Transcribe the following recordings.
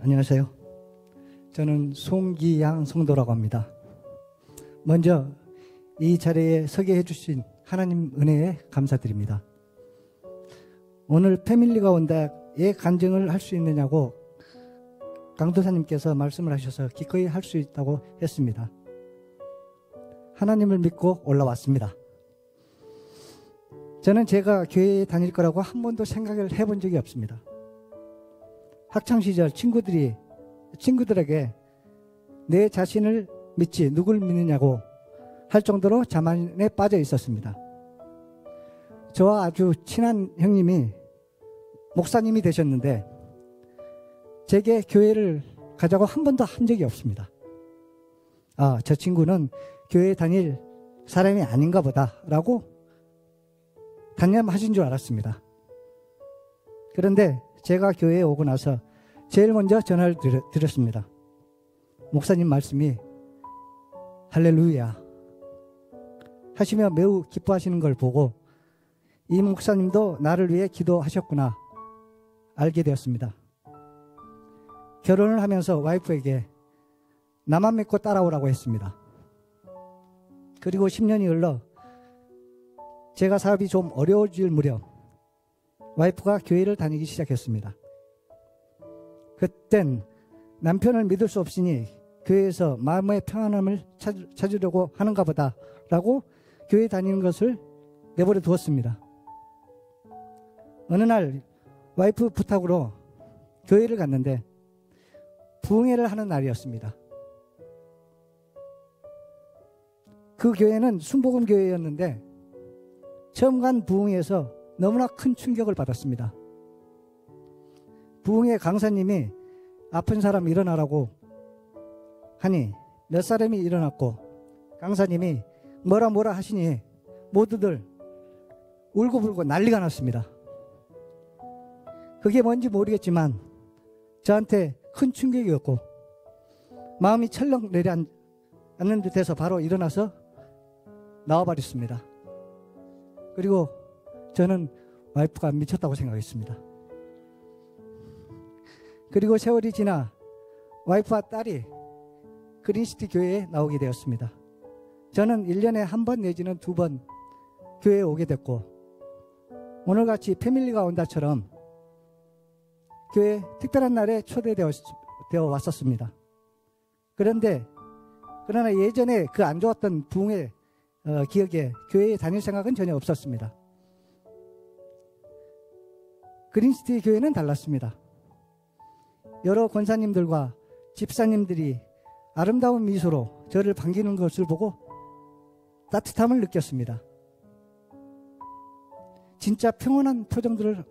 안녕하세요. 저는 송기양 성도라고 합니다. 먼저 이 자리에 서게 해주신 하나님 은혜에 감사드립니다. 오늘 패밀리가 온다의 간증을 할 수 있느냐고 강도사님께서 말씀을 하셔서 기꺼이 할 수 있다고 했습니다. 하나님을 믿고 올라왔습니다. 저는 제가 교회에 다닐 거라고 한 번도 생각을 해본 적이 없습니다. 학창시절 친구들에게 내 자신을 믿지 누굴 믿느냐고 할 정도로 자만에 빠져 있었습니다. 저와 아주 친한 형님이 목사님이 되셨는데 제게 교회를 가자고 한 번도 한 적이 없습니다. 아, 저 친구는 교회에 다닐 사람이 아닌가 보다 라고 단념하신 줄 알았습니다. 그런데 제가 교회에 오고 나서 제일 먼저 전화를 드렸습니다. 목사님 말씀이 할렐루야 하시며 매우 기뻐하시는 걸 보고 이 목사님도 나를 위해 기도하셨구나 알게 되었습니다. 결혼을 하면서 와이프에게 나만 믿고 따라오라고 했습니다. 그리고 10년이 흘러 제가 사업이 좀 어려워질 무렵 와이프가 교회를 다니기 시작했습니다. 그땐 남편을 믿을 수 없으니 교회에서 마음의 평안함을 찾으려고 하는가 보다 라고 교회 다니는 것을 내버려 두었습니다. 어느 날 와이프 부탁으로 교회를 갔는데 부흥회를 하는 날이었습니다. 그 교회는 순복음 교회였는데 처음 간 부흥회에서 너무나 큰 충격을 받았습니다. 부흥회 강사님이 아픈 사람 일어나라고 하니 몇 사람이 일어났고 강사님이 뭐라 하시니 모두들 울고불고 난리가 났습니다. 그게 뭔지 모르겠지만 저한테 큰 충격이었고 마음이 철렁 내려앉는 듯해서 바로 일어나서 나와버렸습니다. 그리고 저는 와이프가 미쳤다고 생각했습니다. 그리고 세월이 지나 와이프와 딸이 그린시티 교회에 나오게 되었습니다. 저는 1년에 한 번 내지는 2번 교회에 오게 됐고 오늘같이 패밀리가 온다처럼 교회 특별한 날에 초대되어 왔었습니다. 그러나 예전에 그 안 좋았던 부흥의 기억에 교회에 다닐 생각은 전혀 없었습니다. 그린시티 교회는 달랐습니다. 여러 권사님들과 집사님들이 아름다운 미소로 저를 반기는 것을 보고 따뜻함을 느꼈습니다. 진짜 평온한 표정들을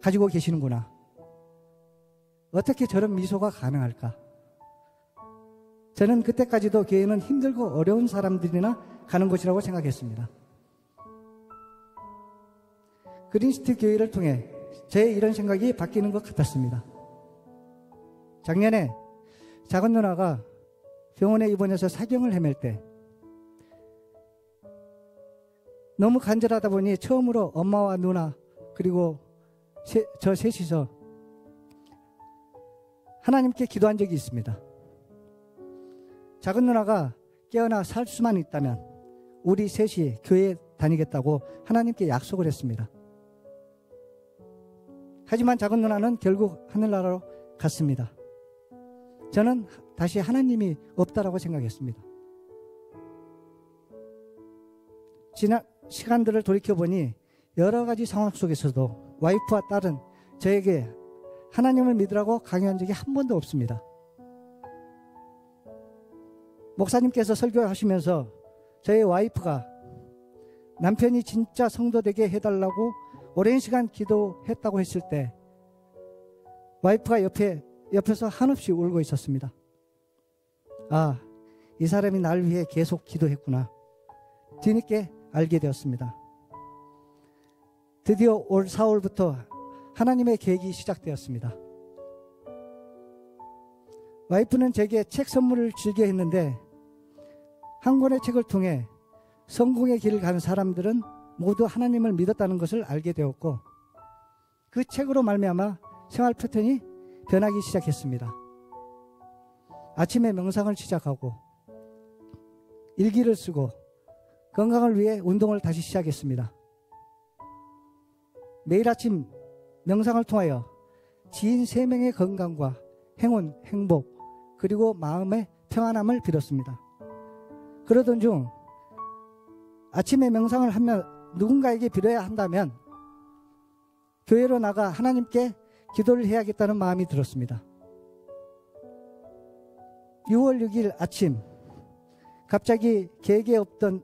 가지고 계시는구나. 어떻게 저런 미소가 가능할까? 저는 그때까지도 교회는 힘들고 어려운 사람들이나 가는 곳이라고 생각했습니다. 그린시티 교회를 통해 제 이런 생각이 바뀌는 것 같았습니다. 작년에 작은 누나가 병원에 입원해서 사경을 헤맬 때 너무 간절하다 보니 처음으로 엄마와 누나 그리고 저 셋이서 하나님께 기도한 적이 있습니다. 작은 누나가 깨어나 살 수만 있다면 우리 셋이 교회에 다니겠다고 하나님께 약속을 했습니다. 하지만 작은 누나는 결국 하늘나라로 갔습니다. 저는 다시 하나님이 없다라고 생각했습니다. 지난 시간들을 돌이켜보니 여러 가지 상황 속에서도 와이프와 딸은 저에게 하나님을 믿으라고 강요한 적이 한 번도 없습니다. 목사님께서 설교하시면서 저희 와이프가 남편이 진짜 성도 되게 해달라고 오랜 시간 기도했다고 했을 때 와이프가 옆에서 한없이 울고 있었습니다. 아, 이 사람이 나를 위해 계속 기도했구나. 뒤늦게 알게 되었습니다. 드디어 올 4월부터 하나님의 계획이 시작되었습니다. 와이프는 제게 책 선물을 주게 했는데 한 권의 책을 통해 성공의 길을 가는 사람들은 모두 하나님을 믿었다는 것을 알게 되었고 그 책으로 말미암아 생활 패턴이 변하기 시작했습니다. 아침에 명상을 시작하고 일기를 쓰고 건강을 위해 운동을 다시 시작했습니다. 매일 아침 명상을 통하여 지인 3명의 건강과 행운, 행복, 그리고 마음의 평안함을 빌었습니다. 그러던 중 아침에 명상을 하며 누군가에게 빌어야 한다면 교회로 나가 하나님께 기도를 해야겠다는 마음이 들었습니다. 6월 6일 아침 갑자기 계획에 없던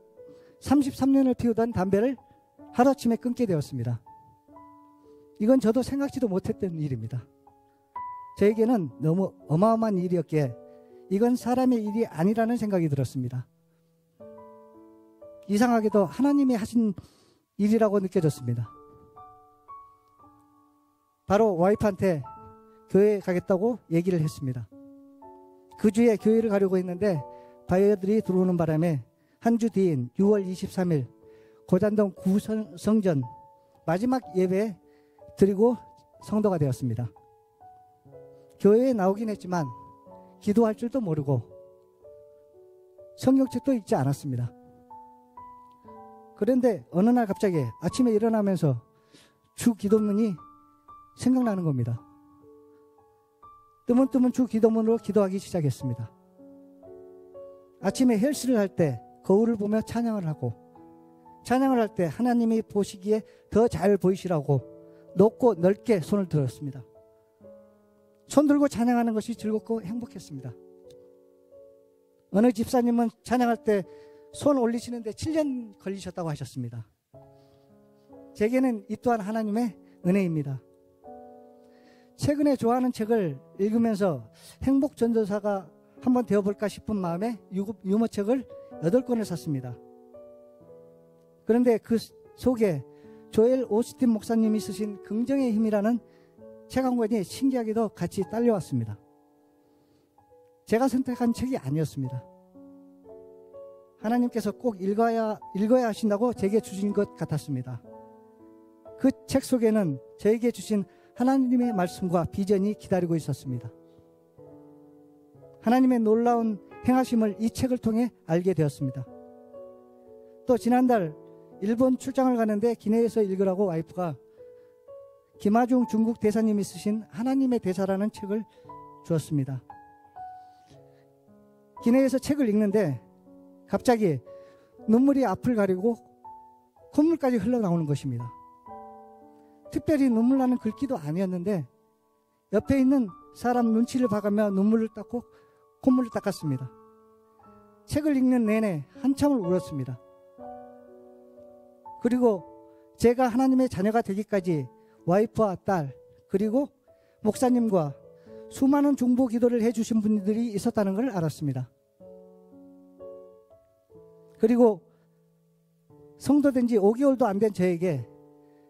33년을 피우던 담배를 하루아침에 끊게 되었습니다. 이건 저도 생각지도 못했던 일입니다. 저에게는 너무 어마어마한 일이었기에 이건 사람의 일이 아니라는 생각이 들었습니다. 이상하게도 하나님이 하신 일이라고 느껴졌습니다. 바로 와이프한테 교회에 가겠다고 얘기를 했습니다. 그 주에 교회를 가려고 했는데 바이어들이 들어오는 바람에 한 주 뒤인 6월 23일 고잔동 구성전 마지막 예배 드리고 성도가 되었습니다. 교회에 나오긴 했지만 기도할 줄도 모르고 성경책도 읽지 않았습니다. 그런데 어느 날 갑자기 아침에 일어나면서 주 기도문이 생각나는 겁니다. 뜨문뜨문 주 기도문으로 기도하기 시작했습니다. 아침에 헬스를 할 때 거울을 보며 찬양을 하고, 찬양을 할 때 하나님이 보시기에 더 잘 보이시라고 높고 넓게 손을 들었습니다. 손 들고 찬양하는 것이 즐겁고 행복했습니다. 어느 집사님은 찬양할 때 손 올리시는데 7년 걸리셨다고 하셨습니다. 제게는 이 또한 하나님의 은혜입니다. 최근에 좋아하는 책을 읽으면서 행복전도사가 한번 되어볼까 싶은 마음에 유머책을 8권을 샀습니다. 그런데 그 속에 조엘 오스틴 목사님이 쓰신 긍정의 힘이라는 책 한 권이 신기하게도 같이 딸려왔습니다. 제가 선택한 책이 아니었습니다. 하나님께서 꼭 읽어야 하신다고 제게 주신 것 같았습니다. 그 책 속에는 저에게 주신 하나님의 말씀과 비전이 기다리고 있었습니다. 하나님의 놀라운 행하심을 이 책을 통해 알게 되었습니다. 또 지난달 일본 출장을 가는데 기내에서 읽으라고 와이프가 김하중 중국 대사님이 쓰신 하나님의 대사라는 책을 주었습니다. 기내에서 책을 읽는데 갑자기 눈물이 앞을 가리고 콧물까지 흘러나오는 것입니다. 특별히 눈물 나는 글귀도 아니었는데 옆에 있는 사람 눈치를 봐가며 눈물을 닦고 콧물을 닦았습니다. 책을 읽는 내내 한참을 울었습니다. 그리고 제가 하나님의 자녀가 되기까지 와이프와 딸 그리고 목사님과 수많은 중보 기도를 해주신 분들이 있었다는 걸 알았습니다. 그리고 성도된 지 5개월도 안 된 저에게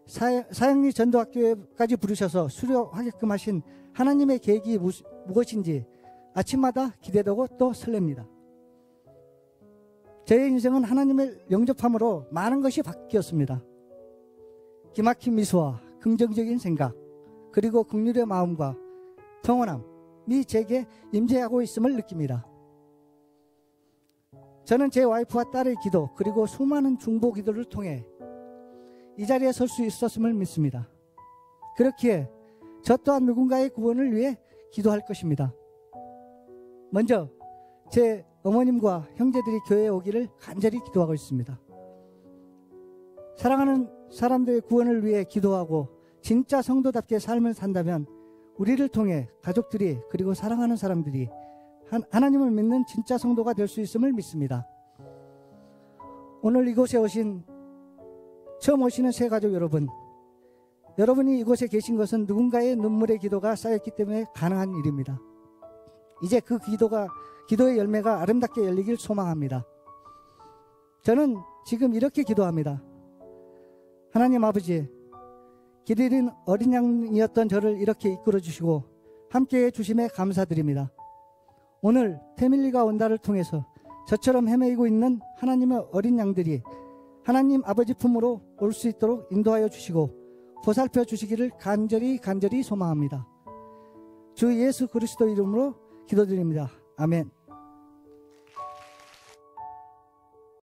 사형리 전도학교에까지 부르셔서 수료하게끔 하신 하나님의 계획이 무엇인지 아침마다 기대되고 또 설렙니다. 저의 인생은 하나님을 영접함으로 많은 것이 바뀌었습니다. 기막힌 미소와 긍정적인 생각 그리고 긍휼의 마음과 평온함이 제게 임재하고 있음을 느낍니다. 저는 제 와이프와 딸의 기도 그리고 수많은 중보 기도를 통해 이 자리에 설 수 있었음을 믿습니다. 그렇기에 저 또한 누군가의 구원을 위해 기도할 것입니다. 먼저 제 어머님과 형제들이 교회에 오기를 간절히 기도하고 있습니다. 사랑하는 사람들의 구원을 위해 기도하고 진짜 성도답게 삶을 산다면 우리를 통해 가족들이 그리고 사랑하는 사람들이 하나님을 믿는 진짜 성도가 될 수 있음을 믿습니다. 오늘 이곳에 처음 오시는 새 가족 여러분, 여러분이 이곳에 계신 것은 누군가의 눈물의 기도가 쌓였기 때문에 가능한 일입니다. 이제 그 기도의 열매가 아름답게 열리길 소망합니다. 저는 지금 이렇게 기도합니다. 하나님 아버지, 길 잃은 어린 양이었던 저를 이렇게 이끌어 주시고 함께해 주심에 감사드립니다. 오늘 패밀리가 온다를 통해서 저처럼 헤매이고 있는 하나님의 어린 양들이 하나님 아버지 품으로 올 수 있도록 인도하여 주시고 보살펴 주시기를 간절히 소망합니다. 주 예수 그리스도 이름으로 기도드립니다. 아멘.